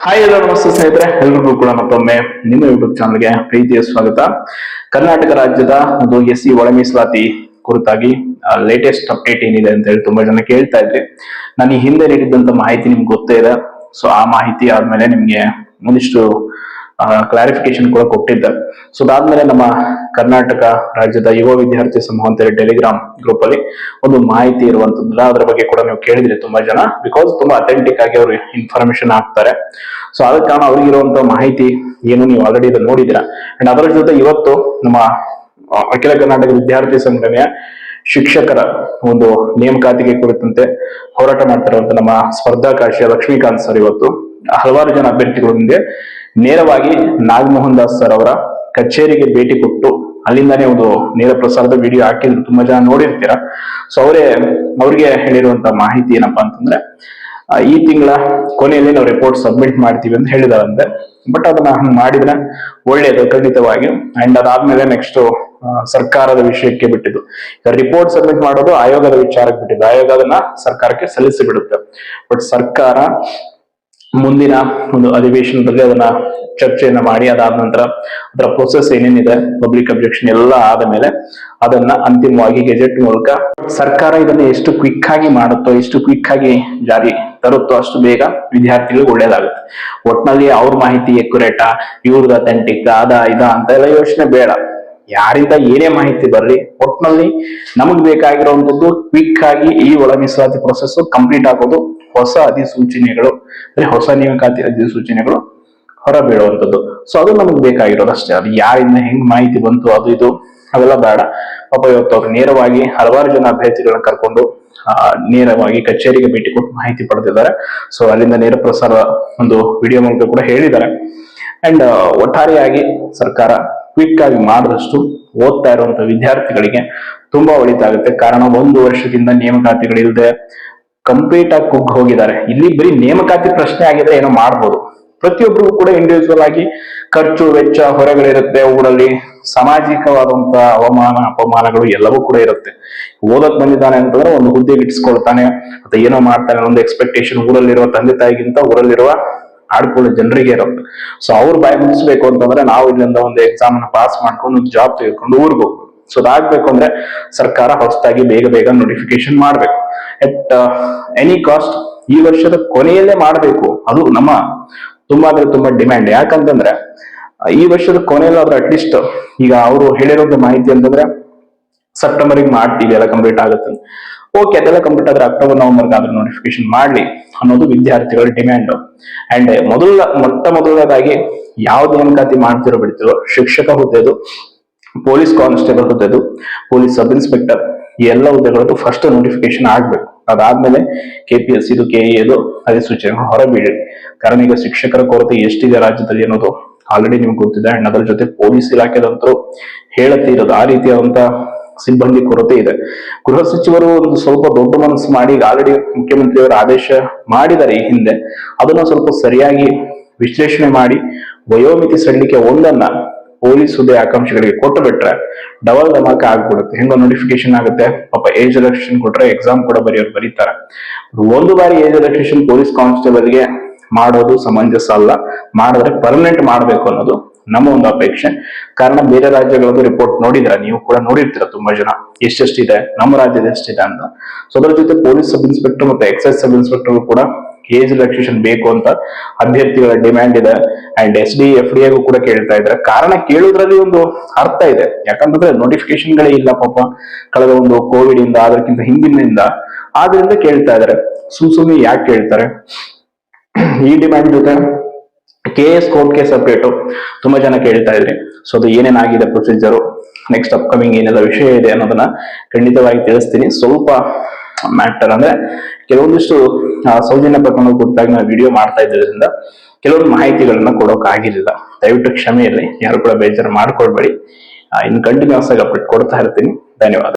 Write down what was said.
Hi ಎಲ್ಲ ನಮಸ್ತೆ ಸ್ನೇಹಿತರೆ, ಎಲ್ರಿಗೂ ಕೂಡ ಮತ್ತೊಮ್ಮೆ ನಿಮ್ಮ ಯೂಟ್ಯೂಬ್ ಚಾನಲ್ಗೆ ಪ್ರೀತಿಯ ಸ್ವಾಗತ. ಕರ್ನಾಟಕ ರಾಜ್ಯದ ಒಂದು SC ಒಳ ಮೀಸಲಾತಿ ಕುರಿತಾಗಿ ಲೇಟೆಸ್ಟ್ ಅಪ್ಡೇಟ್ ಏನಿದೆ ಅಂತ ಹೇಳಿ ತುಂಬಾ ಜನ ಕೇಳ್ತಾ ಇದ್ರಿ. ನಾನು ಈ ಹಿಂದೆ ನೀಡಿದಂತ ಮಾಹಿತಿ ನಿಮ್ಗೆ ಗೊತ್ತೇ ಇದೆ. ಸೊ ಆ ಮಾಹಿತಿ ಆದ್ಮೇಲೆ ನಿಮ್ಗೆ ಒಂದಿಷ್ಟು ಕ್ಲಾರಿಫಿಕೇಶನ್ ಕೂಡ ಕೊಟ್ಟಿದ್ದೆ. ಸೊ ಅದಾದ್ಮೇಲೆ ನಮ್ಮ ಕರ್ನಾಟಕ ರಾಜ್ಯದ ಯುವ ವಿದ್ಯಾರ್ಥಿ ಸಮೂಹ ಅಂತೇಳಿ ಟೆಲಿಗ್ರಾಮ್ ಗ್ರೂಪ್ ಅಲ್ಲಿ ಒಂದು ಮಾಹಿತಿ ಇರುವಂತದ್ದು, ಅದರ ಬಗ್ಗೆ ಕೂಡ ನೀವು ಕೇಳಿದ್ರಿ ತುಂಬಾ ಜನ. ಬಿಕಾಸ್ ತುಂಬಾ ಅಥೆಂಟಿಕ್ ಆಗಿ ಅವರು ಇನ್ಫಾರ್ಮೇಶನ್ ಹಾಕ್ತಾರೆ. ಸೊ ಆದ ಕಾರಣ ಅವ್ರಿಗಿರುವಂತಹ ಮಾಹಿತಿ ಏನು ನೀವು ಆಲ್ರೆಡಿ ಇದನ್ನು ನೋಡಿದಿರಾ. ಅಂಡ್ ಅದರ ಜೊತೆ ಇವತ್ತು ನಮ್ಮ ಅಖಿಲ ಕರ್ನಾಟಕ ವಿದ್ಯಾರ್ಥಿ ಸಂಘಟನೆಯ ಶಿಕ್ಷಕರ ಒಂದು ನೇಮಕಾತಿಗೆ ಕುರಿತಂತೆ ಹೋರಾಟ ಮಾಡ್ತಿರುವಂತ ನಮ್ಮ ಸ್ಪರ್ಧಾಕಾಶಿಯ ಲಕ್ಷ್ಮೀಕಾಂತ್ ಸರ್ ಇವತ್ತು ಹಲವಾರು ಜನ ಅಭ್ಯರ್ಥಿಗಳೊಂದಿಗೆ ನೇರವಾಗಿ ನಾಗಮೋಹನ್ ದಾಸ್ ಸರ್ ಅವರ ಕಚೇರಿಗೆ ಭೇಟಿ ಕೊಟ್ಟು ಅಲ್ಲಿಂದಾನೇ ಒಂದು ನೇರ ಪ್ರಸಾರದ ವಿಡಿಯೋ ಹಾಕಿದ್ರು, ತುಂಬಾ ಜನ ನೋಡಿರ್ತೀರ. ಸೊ ಅವ್ರಿಗೆ ಹೇಳಿರುವಂತ ಮಾಹಿತಿ ಏನಪ್ಪಾ ಅಂತಂದ್ರೆ, ಈ ತಿಂಗಳ ಕೊನೆಯಲ್ಲಿ ನಾವು ರಿಪೋರ್ಟ್ ಸಬ್ಮಿಟ್ ಮಾಡ್ತೀವಿ ಅಂತ ಹೇಳಿದಾರಂತೆ. ಬಟ್ ಅದನ್ನ ಮಾಡಿದ್ರೆ ಒಳ್ಳೇದು ಖಂಡಿತವಾಗಿ. ಅಂಡ್ ಅದಾದ್ಮೇಲೆ ನೆಕ್ಸ್ಟ್ ಸರ್ಕಾರದ ವಿಷಯಕ್ಕೆ ಬಿಟ್ಟಿದ್ದು. ರಿಪೋರ್ಟ್ ಸಬ್ಮಿಟ್ ಮಾಡೋದು ಆಯೋಗದ ವಿಚಾರಕ್ಕೆ ಬಿಟ್ಟಿದ್ದು. ಆಯೋಗ ಅದನ್ನ ಸರ್ಕಾರಕ್ಕೆ ಸಲ್ಲಿಸಿ ಬಿಡುತ್ತೆ. ಬಟ್ ಸರ್ಕಾರ ಮುಂದಿನ ಒಂದು ಅಧಿವೇಶನದಲ್ಲಿ ಅದನ್ನ ಚರ್ಚೆಯನ್ನ ಮಾಡಿ ಅದಾದ ನಂತರ ಅದರ ಪ್ರೊಸೆಸ್ ಏನೇನಿದೆ, ಪಬ್ಲಿಕ್ ಅಬ್ಜೆಕ್ಷನ್ ಎಲ್ಲ ಆದ ಮೇಲೆ ಅದನ್ನ ಅಂತಿಮವಾಗಿ ಗೆಜೆಟ್ ಮೂಲಕ ಸರ್ಕಾರ ಇದನ್ನ ಎಷ್ಟು ಕ್ವಿಕ್ ಆಗಿ ಮಾಡುತ್ತೋ, ಎಷ್ಟು ಕ್ವಿಕ್ ಆಗಿ ಜಾರಿ ತರುತ್ತೋ ಅಷ್ಟು ಬೇಗ ವಿದ್ಯಾರ್ಥಿಗಳಿಗೆ ಒಳ್ಳೇದಾಗುತ್ತೆ. ಒಟ್ನಲ್ಲಿ ಅವ್ರ ಮಾಹಿತಿ ಎಕ್ಯುರೇಟಾ, ಇವ್ರದ್ದು ಅಥೆಂಟಿಕ್ ಇದ ಅಂತ ಎಲ್ಲ ಯೋಚನೆ ಬೇಡ. ಯಾರಿಂದ ಏನೇ ಮಾಹಿತಿ ಬರ್ಲಿ, ಒಟ್ನಲ್ಲಿ ನಮಗ್ ಬೇಕಾಗಿರುವಂತದ್ದು ಕ್ವಿಕ್ ಆಗಿ ಈ ಒಳ ಮೀಸಲಾತಿ ಪ್ರೊಸೆಸ್ ಕಂಪ್ಲೀಟ್ ಆಗೋದು, ಹೊಸ ಅಧಿಸೂಚನೆಗಳು ಅಂದ್ರೆ ಹೊಸ ನೇಮಕಾತಿ ಅಧಿಸೂಚನೆಗಳು ಹೊರಬೀಳುವಂಥದ್ದು. ಸೊ ಅದು ನಮಗ್ ಬೇಕಾಗಿರೋದು ಅಷ್ಟೇ. ಅದು ಯಾರಿಂದ ಹೆಂಗ್ ಮಾಹಿತಿ ಬಂತು ಅದು ಇದು ಅವೆಲ್ಲ ಬೇಡ. ಪಾಪ ಇವತ್ತು ಅವ್ರು ನೇರವಾಗಿ ಹಲವಾರು ಜನ ಅಭ್ಯರ್ಥಿಗಳನ್ನ ಕರ್ಕೊಂಡು ನೇರವಾಗಿ ಕಚೇರಿಗೆ ಭೇಟಿ ಕೊಟ್ಟು ಮಾಹಿತಿ ಪಡೆದಿದ್ದಾರೆ. ಸೊ ಅಲ್ಲಿಂದ ನೇರ ಪ್ರಸಾರ ಒಂದು ವಿಡಿಯೋ ಮೂಲಕ ಕೂಡ ಹೇಳಿದ್ದಾರೆ. ಅಂಡ್ ಒಟ್ಟಾರೆಯಾಗಿ ಸರ್ಕಾರ ಕ್ವಿಕ್ ಆಗಿ ಮಾಡಿದಷ್ಟು ಓದ್ತಾ ಇರುವಂತ ವಿದ್ಯಾರ್ಥಿಗಳಿಗೆ ತುಂಬಾ ಒಳಿತಾಗುತ್ತೆ. ಕಾರಣ 1 ವರ್ಷದಿಂದ ನೇಮಕಾತಿಗಳಿಲ್ಲದೆ ಕಂಪ್ಲೀಟ್ ಆಗಿ ಕುಗ್ಗ್ ಹೋಗಿದ್ದಾರೆ. ಇಲ್ಲಿ ಬರೀ ನೇಮಕಾತಿ ಪ್ರಶ್ನೆ ಆಗಿದ್ರೆ ಏನೋ ಮಾಡ್ಬೋದು. ಪ್ರತಿಯೊಬ್ಬರಿಗೂ ಕೂಡ ಇಂಡಿವಿಜುವಲ್ ಆಗಿ ಖರ್ಚು ವೆಚ್ಚ ಹೊರೆಗಳಿರುತ್ತೆ. ಊರಲ್ಲಿ ಸಾಮಾಜಿಕವಾದಂತಹ ಅವಮಾನ ಅಪಮಾನಗಳು ಎಲ್ಲವೂ ಕೂಡ ಇರುತ್ತೆ. ಓದಕ್ ಬಂದಿದ್ದಾನೆ ಅಂತಂದ್ರೆ ಒಂದು ಹುದ್ದೆಗೆ ಇಟ್ಸ್ಕೊಳ್ತಾನೆ ಅಥವಾ ಏನೋ ಮಾಡ್ತಾನೆ ಒಂದು ಎಕ್ಸ್ಪೆಕ್ಟೇಷನ್ ಊರಲ್ಲಿರುವ ತಂದೆ ತಾಯಿಗಿಂತ ಊರಲ್ಲಿರುವ ಆಡ್ಕೊಳ್ಳೋ ಜನರಿಗೆ ಇರುತ್ತೆ. ಸೊ ಅವ್ರು ಬಾಯಿ ಮುಗಿಸ್ಬೇಕು ಅಂತಂದ್ರೆ ನಾವು ಇಲ್ಲಿಂದ ಒಂದು ಎಕ್ಸಾಮ್ ನ ಪಾಸ್ ಮಾಡ್ಕೊಂಡು ಒಂದು ಜಾಬ್ ತೆಗೆದುಕೊಂಡು ಊರಿಗೆ ಹೋಗ್ಬೇಕು. ಸೊ ಅದಾಗ್ಬೇಕು ಅಂದ್ರೆ ಸರ್ಕಾರ ಹೊಸದಾಗಿ ಬೇಗ ನೋಟಿಫಿಕೇಶನ್ ಮಾಡ್ಬೇಕು. ಎಟ್ ಎನಿ ಕಾಸ್ಟ್ ಈ ವರ್ಷದ ಕೊನೆಯಲ್ಲೇ ಮಾಡ್ಬೇಕು. ಅದು ನಮ್ಮ ತುಂಬಾ ಡಿಮ್ಯಾಂಡ್. ಯಾಕಂತಂದ್ರೆ ಈ ವರ್ಷದ ಕೊನೆಯಲ್ಲಾದ್ರೂ ಅಟ್ಲೀಸ್ಟ್ ಈಗ ಅವರು ಹೇಳಿರೋದು ಮಾಹಿತಿ ಅಂತಂದ್ರೆ ಸೆಪ್ಟೆಂಬರ್ಗೆ ಮಾಡ್ತೀವಿ, ಎಲ್ಲ ಕಂಪ್ಲೀಟ್ ಆಗುತ್ತೆ. ಓಕೆ, ಅದೆಲ್ಲ ಕಂಪ್ಲೀಟ್ ಆದ್ರೆ ಅಕ್ಟೋಬರ್ ನವೆಂಬರ್ಗೆ ಆದ್ರೂ ನೋಟಿಫಿಕೇಶನ್ ಮಾಡ್ಲಿ ಅನ್ನೋದು ವಿದ್ಯಾರ್ಥಿಗಳ ಡಿಮ್ಯಾಂಡ್. ಅಂಡ್ ಮೊಟ್ಟ ಮೊದಲನೇದಾಗಿ ಯಾವ್ದು ನೇಮಕಾತಿ ಮಾಡ್ತಿರೋ ಬಿಡ್ತಿರೋ, ಶಿಕ್ಷಕ ಹುದ್ದೆದು, ಪೊಲೀಸ್ ಕಾನ್ಸ್ಟೇಬಲ್ ಹುದ್ದೆದು, ಪೊಲೀಸ್ ಸಬ್ ಇನ್ಸ್ಪೆಕ್ಟರ್ ಈ ಎಲ್ಲ ಹುದ್ದೆಗಳದ್ದು ಫಸ್ಟ್ ನೋಟಿಫಿಕೇಶನ್ ಆಗ್ಬೇಕು. ಅದಾದ್ಮೇಲೆ KPSC KE ಅಧಿಸೂಚನೆ ಹೊರಬೀಳಿ. ಕಾರಣ ಈಗ ಶಿಕ್ಷಕರ ಕೊರತೆ ಎಷ್ಟಿದೆ ರಾಜ್ಯದಲ್ಲಿ ಅನ್ನೋದು ಆಲ್ರೆಡಿ ನಿಮ್ಗೆ ಗೊತ್ತಿದೆ. ಅಂಡ್ ಅದರ ಜೊತೆ ಪೊಲೀಸ್ ಇಲಾಖೆದಂತರೂ ಹೇಳತ್ತಿರೋದು ಆ ರೀತಿಯಾದಂತ ಸಿಬ್ಬಂದಿ ಕೊರತೆ ಇದೆ. ಗೃಹ ಸಚಿವರು ಒಂದು ಸ್ವಲ್ಪ ದೊಡ್ಡ ಮನಸ್ಸು ಮಾಡಿ ಆಲ್ರೆಡಿ ಮುಖ್ಯಮಂತ್ರಿಯವರ ಆದೇಶ ಮಾಡಿದ್ದಾರೆ ಈ ಹಿಂದೆ. ಅದನ್ನ ಸ್ವಲ್ಪ ಸರಿಯಾಗಿ ವಿಶ್ಲೇಷಣೆ ಮಾಡಿ ವಯೋಮಿತಿ ಸಡಿಲಿಕೆ ಒಂದನ್ನ ಪೊಲೀಸ್ ಹುದ್ದೆ ಆಕಾಂಕ್ಷಿಗಳಿಗೆ ಕೊಟ್ಟು ಬಿಟ್ರೆ ಡಬಲ್ ಧಮಾಕ ಆಗ್ಬಿಡುತ್ತೆ. ಹೆಂಗೋ ನೋಟಿಫಿಕೇಶನ್ ಆಗುತ್ತೆ. ಪಾಪ ಏಜ್ ರಿಲ್ಯಾಕ್ಸೇಷನ್ ಕೊಟ್ರೆ ಎಕ್ಸಾಮ್ ಕೂಡ ಬರೀತಾರೆ. ಒಂದು ಬಾರಿ ಏಜ್ ರಿಲ್ಯಾಕ್ಸೇಷನ್ ಪೊಲೀಸ್ ಕಾನ್ಸ್ಟೇಬಲ್ಗೆ ಮಾಡೋದು ಸಮಂಜಸ ಅಲ್ಲ. ಮಾಡಿದ್ರೆ ಪರ್ಮನೆಂಟ್ ಮಾಡ್ಬೇಕು ಅನ್ನೋದು ನಮ್ಮ ಒಂದು ಅಪೇಕ್ಷೆ. ಕಾರಣ ಬೇರೆ ರಾಜ್ಯಗಳದ್ದು ರಿಪೋರ್ಟ್ ನೋಡಿದ್ರ, ನೀವು ಕೂಡ ನೋಡಿರ್ತೀರ ತುಂಬಾ ಜನ ಎಷ್ಟೆಷ್ಟಿದೆ, ನಮ್ಮ ರಾಜ್ಯದ ಎಷ್ಟಿದೆ ಅಂತ. ಸೊ ಅದರ ಜೊತೆ ಪೊಲೀಸ್ ಸಬ್ ಇನ್ಸ್ಪೆಕ್ಟರ್ ಮತ್ತೆ ಎಕ್ಸೈಸ್ ಸಬ್ ಇನ್ಸ್ಪೆಕ್ಟರ್ ಕೂಡ ಏಜ್ ರಿಲ್ಯಾಕ್ಸೇಷನ್ ಬೇಕು ಅಂತ ಅಭ್ಯರ್ಥಿಗಳ ಡಿಮ್ಯಾಂಡ್ ಇದೆ. ಅಂಡ್ SD FDA ಕೂಡ ಕೇಳ್ತಾ ಇದ್ದಾರೆ. ಕಾರಣ ಕೇಳುವುದ್ರಲ್ಲಿ ಒಂದು ಅರ್ಥ ಇದೆ. ಯಾಕಂತಂದ್ರೆ ನೋಟಿಫಿಕೇಶನ್ ಗಳೇ ಇಲ್ಲ ಪಾಪ ಕಳೆದ ಒಂದು ಕೋವಿಡ್ ಇಂದ ಅದಕ್ಕಿಂತ ಹಿಂದಿನಿಂದ. ಆದ್ರಿಂದ ಕೇಳ್ತಾ ಇದ್ದಾರೆ. ಸುಮ್ಮನೆ ಯಾಕೆ ಕೇಳ್ತಾರೆ? ಈ ಡಿಮ್ಯಾಂಡ್ ಜೊತೆ KS ಕೋರ್ಟ್ ಕೇಸ್ ಅಪ್ಡೇಟ್ ತುಂಬಾ ಜನ ಕೇಳ್ತಾ ಇದ್ರಿ. ಸೊ ಅದು ಏನೇನಾಗಿದೆ ಪ್ರೊಸೀಜರು, ನೆಕ್ಸ್ಟ್ ಅಪ್ಕಮಿಂಗ್ ಏನೆಲ್ಲ ವಿಷಯ ಇದೆ ಅನ್ನೋದನ್ನ ಖಂಡಿತವಾಗಿ ತಿಳಿಸ್ತೀನಿ. ಸ್ವಲ್ಪ ಮ್ಯಾಟರ್ ಅಂದ್ರೆ ಕೆಲವೊಂದಿಷ್ಟು ಸೌಜನ್ಯ ಪ್ರಕರಣ ಕುರಿತಾಗಿ ನಾವು ವಿಡಿಯೋ ಮಾಡ್ತಾ ಇದ್ದರಿಂದ ಕೆಲವೊಂದು ಮಾಹಿತಿಗಳನ್ನ ಕೊಡೋಕೆ ಆಗಿರಲಿಲ್ಲ. ದಯವಿಟ್ಟು ಕ್ಷಮೆ ಇರಲಿ, ಯಾರು ಕೂಡ ಬೇಜಾರು ಮಾಡ್ಕೊಳ್ಬೇಡಿ. ಇನ್ನು ಕಂಟಿನ್ಯೂಸ್ ಆಗಿ ಅಪ್ಡೇಟ್ ಕೊಡ್ತಾ ಇರ್ತೀನಿ. ಧನ್ಯವಾದ.